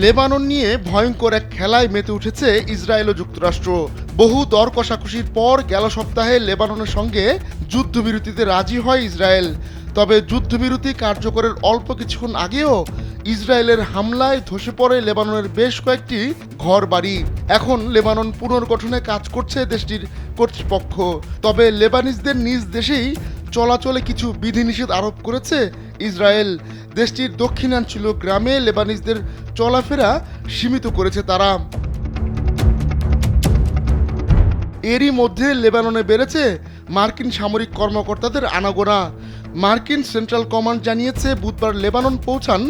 Lebanon নিয়ে ভয়ঙ্কর এক খেলায় মেতে উঠেছে ইসরায়েল ও যুক্তরাষ্ট্র। বহু দর কষাকষির পর গেল সপ্তাহে লেবাননের সঙ্গে যুদ্ধবিরতিতে রাজি হয় ইসরায়েল। তবে যুদ্ধবিরতি কার্যকরের অল্প কিছুক্ষণ আগেও ইসরায়েলের হামলায় ধসে পড়ে লেবাননের বেশ কয়েকটি ঘরবাড়ি। এখন লেবানন পুনর্গঠনে কাজ করছে দেশটির কর্তৃপক্ষ। তবে লেবানিজদের নিজ দেশেই চলাচলে কিছু বিধিনিষেধ আরোপ করেছে ইসরায়েল। দেশটির দক্ষিণাঞ্চলীয় গ্রামে লেবানিজদের চলাফেরা সীমিত করেছে তারা। এরই মধ্যে লেবাননে বেড়েছে মার্কিন সামরিক কর্মকর্তাদের আনাগোনা। মার্কিন সেন্ট্রাল কমান্ড জানিয়েছে বুধবার লেবানন পৌঁছান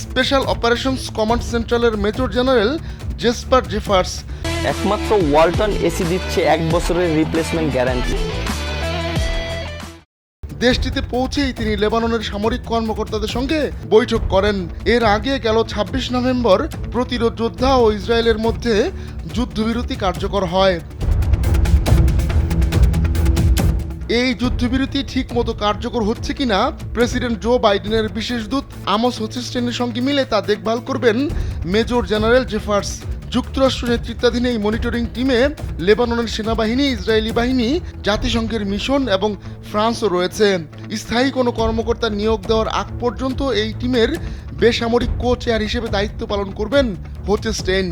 স্পেশাল অপারেশনস কমান্ড সেন্ট্রালের মেজর জেনারেল জেসপার জেফার্স। একমাত্র ওয়ালটন এসি দিচ্ছে 1 বছরের রিপ্লেসমেন্ট গ্যারান্টি। দেশটিতে পৌঁছেই তিনি লেবাননের সামরিক কর্মকর্তাদের সঙ্গে বৈঠক করেন। এর আগে গেল ২৬ নভেম্বর প্রতিরোধ যোদ্ধা ও ইসরায়েলের মধ্যে যুদ্ধবিরতি কার্যকর হয়। এই যুদ্ধবিরতি ঠিকমতো কার্যকর হচ্ছে কিনা প্রেসিডেন্ট জো বাইডেনের বিশেষ দূত আমোস হোচেস্টেনের সঙ্গে মিলে তা দেখভাল করবেন মেজর জেনারেল জেফার্স। যুক্তরাষ্ট্র নেতৃত্বাধীন এই মনিটরিং টিমে লেবাননের সেনাবাহিনী, ইসরায়েলি বাহিনী, জাতিসংঘের মিশন এবং ফ্রান্সও রয়েছে। স্থায়ী কোনো কর্মকর্তা নিয়োগ দেওয়ার আগ পর্যন্ত এই টিমের বেসামরিক কো চেয়ার হিসেবে দায়িত্ব পালন করবেন হোচেস্টেইন।